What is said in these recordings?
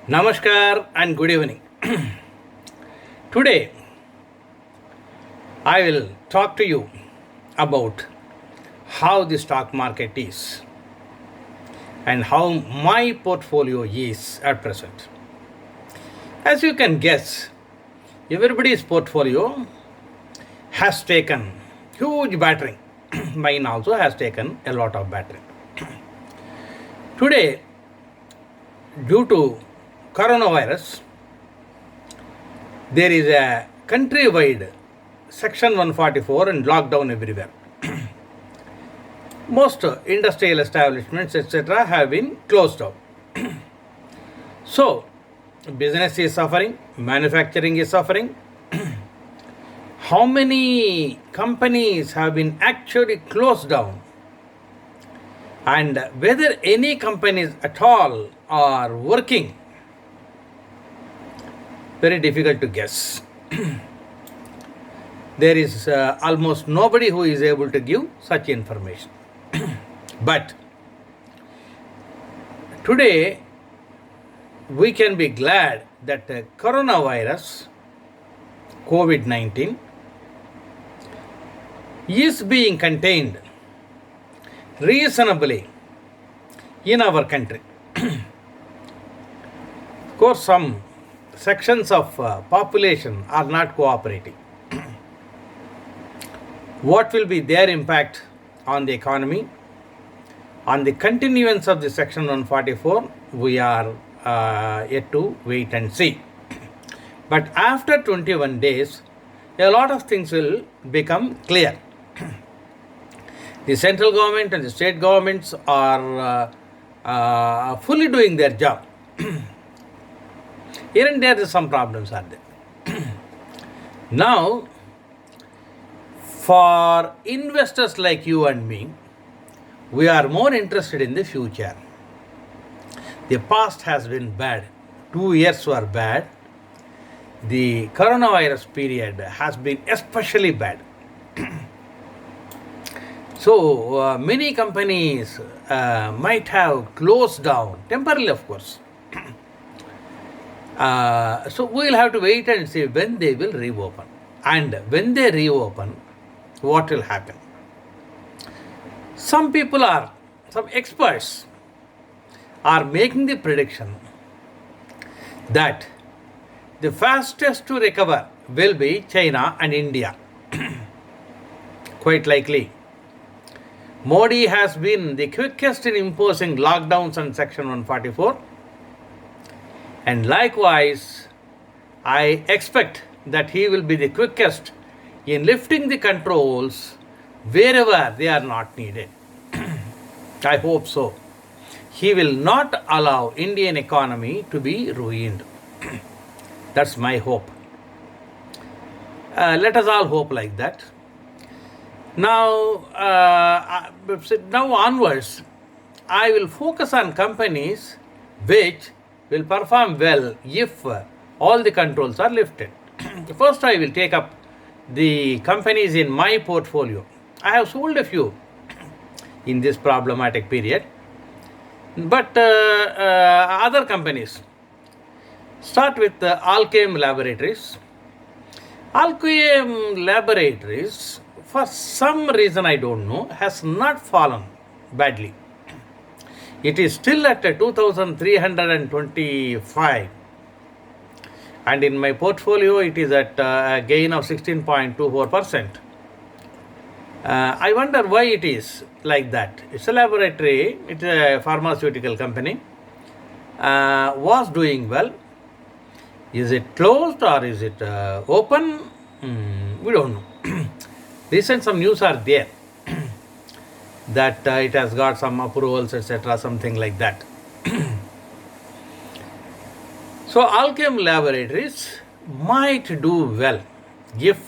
Namaskar and good evening. Today, I will talk to you about how the stock market is and how my portfolio is at present. As you can guess, everybody's portfolio has taken huge battering. Mine also has taken a lot of battering. Today, due to coronavirus, there is a countrywide Section 144 and lockdown everywhere. Most industrial establishments, etc., have been closed down. So, business is suffering, manufacturing is suffering. How many companies have been actually closed down? And whether any companies at all are working, very difficult to guess. There is almost nobody who is able to give such information. But today, we can be glad that the coronavirus, COVID-19, is being contained reasonably in our country. Of course, some sections of population are not cooperating. What will be their impact on the economy? On the continuance of the Section 144, we are yet to wait and see. But after 21 days, a lot of things will become clear. The central government and the state governments are fully doing their job. Here and there, some problems are there. Now, for investors like you and me, we are more interested in the future. The past has been bad. 2 years were bad. The coronavirus period has been especially bad. So, many companies might have closed down, temporarily of course. So, we will have to wait and see when they will reopen. And when they reopen, what will happen? Some experts are making the prediction that the fastest to recover will be China and India. Quite likely. Modi has been the quickest in imposing lockdowns and Section 144. And likewise, I expect that he will be the quickest in lifting the controls wherever they are not needed. I hope so. He will not allow Indian economy to be ruined. That's my hope. Let us all hope like that. Now onwards, I will focus on companies which will perform well if all the controls are lifted. First, I will take up the companies in my portfolio. I have sold a few in this problematic period, but other companies. Start with Alkem Laboratories. Alkem Laboratories, for some reason I don't know, has not fallen badly. It is still at 2,325. And in my portfolio, it is at a gain of 16.24%. I wonder why it is like that. It's a laboratory, it's a pharmaceutical company, was doing well. Is it closed or is it open? We don't know. Recent some news are there that it has got some approvals, etc., something like that. So, Alkem Laboratories might do well if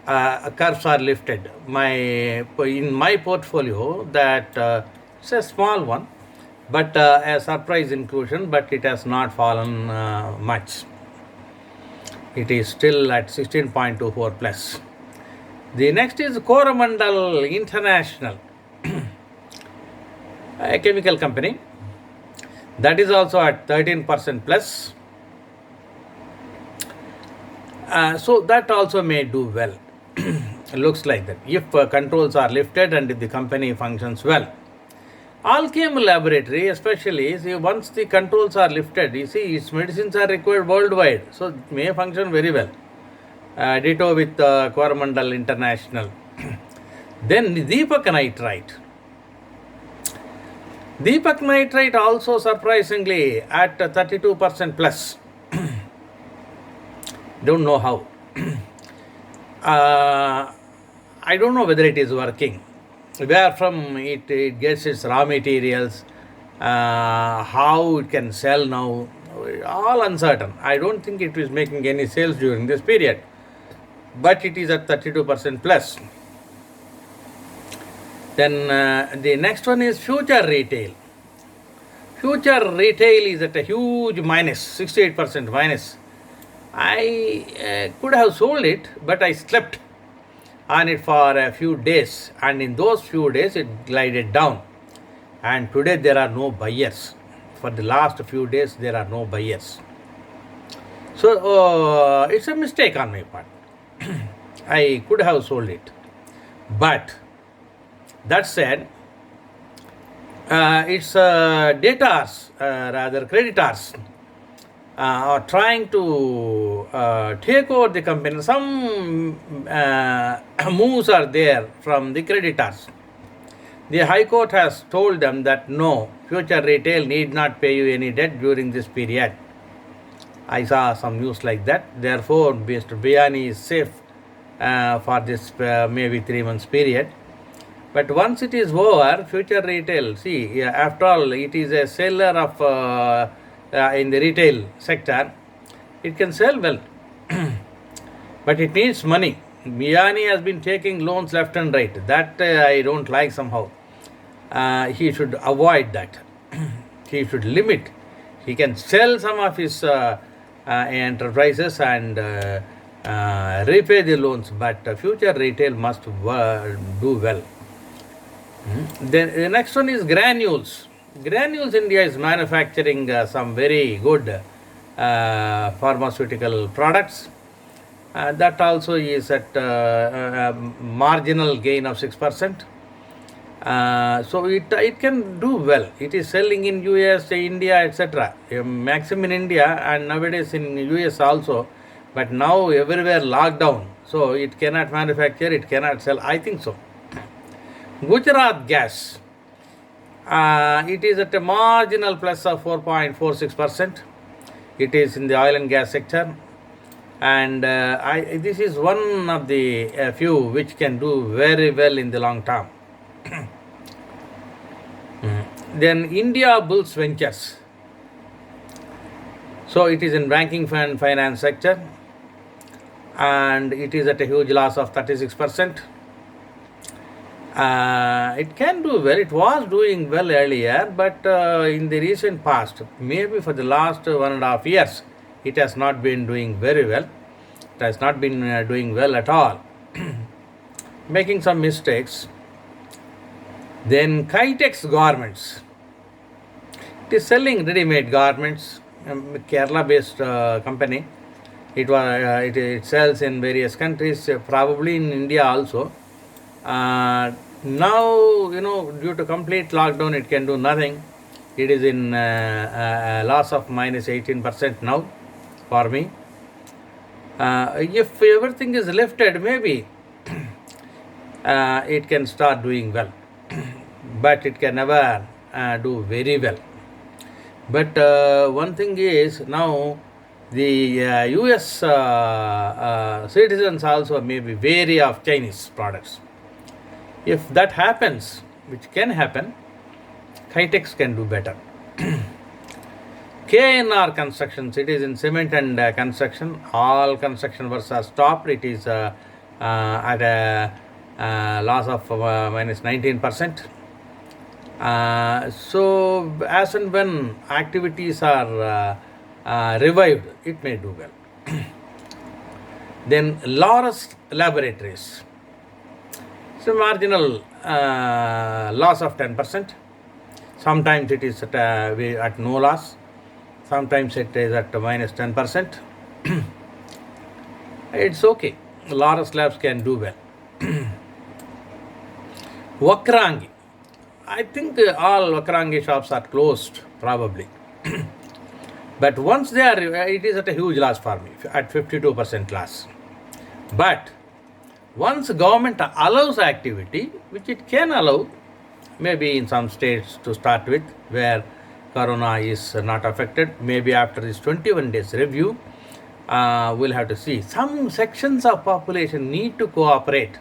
curves are lifted. In my portfolio, that it's a small one, but a surprise inclusion, but it has not fallen much. It is still at 16.24 plus. The next is Coromandel International, a chemical company. That is also at 13% plus. So that also may do well. Looks like that. If controls are lifted and if the company functions well. Alchem laboratory, especially, see, once the controls are lifted, you see, its medicines are required worldwide, so it may function very well. Ditto with Coromandel International. Then Deepak Nitrite. Deepak Nitrite also surprisingly at 32% plus. Don't know how. I don't know whether it is working. Where from it gets its raw materials, how it can sell now, all uncertain. I don't think it is making any sales during this period, but it is at 32% plus. Then the next one is future retail. Future retail is at a huge minus, 68% minus. I could have sold it, but I slept on it for a few days, and in those few days it glided down, and today there are no buyers. For the last few days there are no buyers, so it's a mistake on my part. I could have sold it, but that said, its debtors, rather creditors, are trying to take over the company. Some moves are there from the creditors. The High Court has told them that no, future retail need not pay you any debt during this period. I saw some news like that. Therefore, Mr. Biyani is safe for this maybe 3 months period. But once it is over, future retail, see, after all, it is a seller of in the retail sector, it can sell well, but it needs money. Miyani has been taking loans left and right. That I don't like somehow. He should avoid that. He should limit. He can sell some of his enterprises and repay the loans, but future retail must do well. Then the next one is granules. Granules India is manufacturing some very good pharmaceutical products. That also is at marginal gain of 6%. So it can do well. It is selling in US, India, etc. Maximum in India and nowadays in US also. But now everywhere lockdown. So it cannot manufacture, it cannot sell. I think so. Gujarat Gas. It is at a marginal plus of 4.46%. It is in the oil and gas sector. And this is one of the few which can do very well in the long term. Then India Bulls Ventures. So it is in banking and finance sector. And it is at a huge loss of 36%. It can do well. It was doing well earlier, but in the recent past, maybe for the last 1.5 years, it has not been doing very well. It has not been doing well at all. Making some mistakes. Then Kitex Garments. It is selling ready-made garments. Kerala-based company. It sells in various countries, probably in India also. Now, due to complete lockdown, it can do nothing. It is in loss of minus 18% now for me. If everything is lifted, maybe it can start doing well. But it can never do very well. But one thing is, now the US citizens also may be wary of Chinese products. If that happens, which can happen, Kitex can do better. KNR Constructions, it is in cement and construction. All construction works are stopped. It is at a loss of minus 19%. So as and when activities are revived, it may do well. Then Laurus Laboratories. So marginal loss of 10%. Sometimes it is at no loss. Sometimes it is at minus 10%. It's okay. Laurus Labs can do well. Vakrangi. I think all Vakrangi shops are closed, probably. But once they are, it is at a huge loss for me, at 52% loss. But once government allows activity, which it can allow, maybe in some states to start with, where corona is not affected, maybe after this 21 days review, we'll have to see. Some sections of population need to cooperate.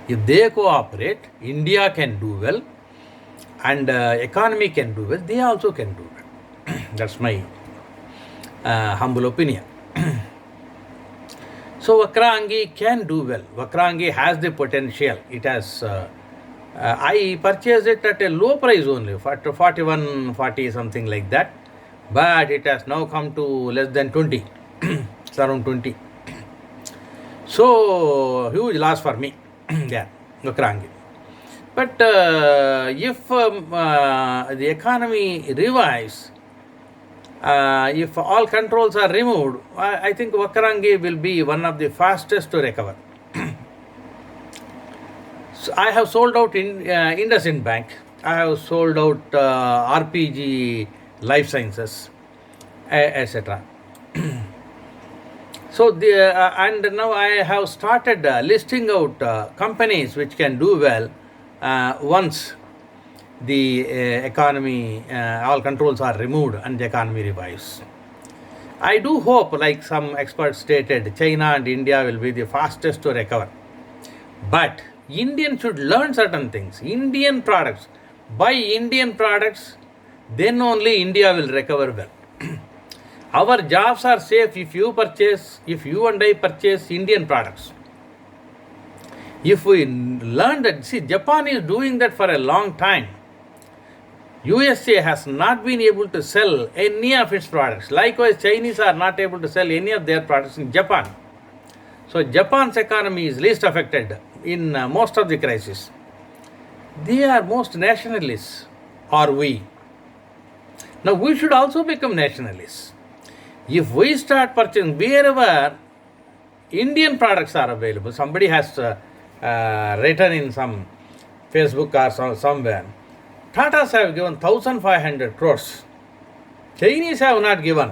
If they cooperate, India can do well, and economy can do well, they also can do well. That's my humble opinion. So Vakrangi can do well. Vakrangi has the potential. It has. I purchased it at a low price only, at 41, 40, something like that. But it has now come to less than 20. It's around 20. So huge loss for me. Yeah, Vakrangi. But if the economy revives, if all controls are removed, I think Vakrangi will be one of the fastest to recover. So I have sold out in IndusInd Bank. I have sold out RPG Life Sciences, etc. So and now I have started listing out companies which can do well once the economy, all controls are removed and the economy revives. I do hope, like some experts stated, China and India will be the fastest to recover. But Indians should learn certain things. Indian products. Buy Indian products, then only India will recover well. Our jobs are safe if you and I purchase Indian products. If we learn that, see, Japan is doing that for a long time. USA has not been able to sell any of its products. Likewise, Chinese are not able to sell any of their products in Japan. So Japan's economy is least affected in most of the crises. They are most nationalists, or we. Now we should also become nationalists. If we start purchasing wherever Indian products are available, somebody has written in some Facebook or somewhere, Tatas have given 1,500 crores. Chinese have not given.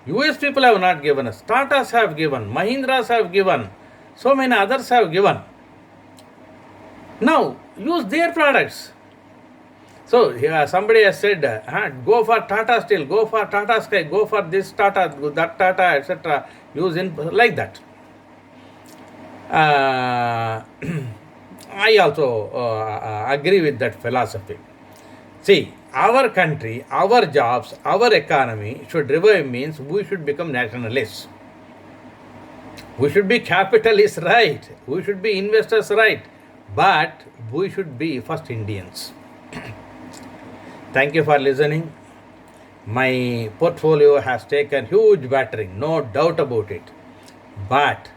US people have not given us. Tatas have given. Mahindras have given. So many others have given. Now, use their products. So, somebody has said, go for Tata Steel, go for Tata Sky, go for this Tata, that Tata, etc. Use in like that. I also agree with that philosophy. See, our country, our jobs, our economy should revive means we should become nationalists. We should be capitalists, right? We should be investors, right? But we should be first Indians. Thank you for listening. My portfolio has taken huge battering, no doubt about it. But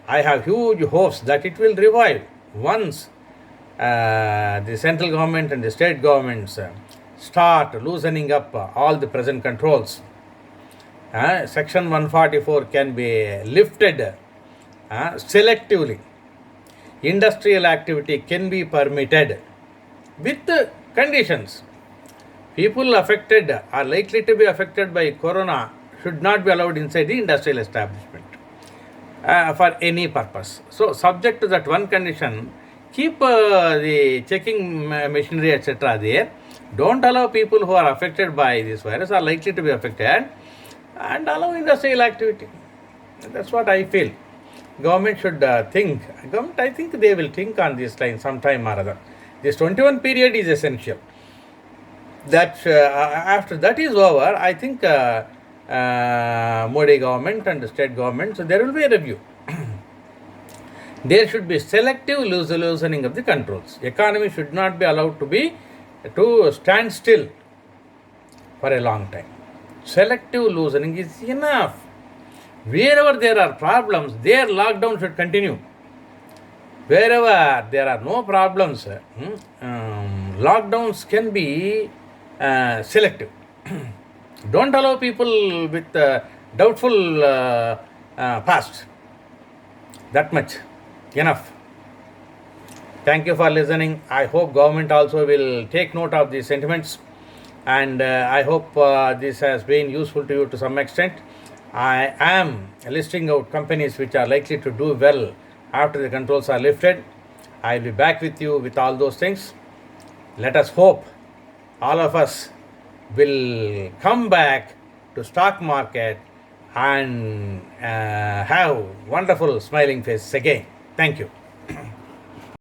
I have huge hopes that it will revive once the central government and the state governments start loosening up all the present controls. Section 144 can be lifted selectively. Industrial activity can be permitted with conditions. People affected are likely to be affected by corona should not be allowed inside the industrial establishment for any purpose. So, subject to that one condition, keep the checking machinery, etc. there. Don't allow people who are affected by this virus are likely to be affected, and allow industrial activity. That's what I feel. Government should think. Government, I think they will think on this line sometime or other. This 21 period is essential. That after that is over, I think Modi government and the state government, so there will be a review. There should be selective loosening of the controls. Economy should not be allowed to stand still for a long time. Selective loosening is enough. Wherever there are problems, their lockdown should continue. Wherever there are no problems, lockdowns can be selective. Don't allow people with doubtful past. That much. Enough. Thank you for listening. I hope government also will take note of these sentiments, and I hope this has been useful to you to some extent. I am listing out companies which are likely to do well after the controls are lifted. I'll be back with you with all those things. Let us hope all of us will come back to stock market and have wonderful smiling faces again. Thank you.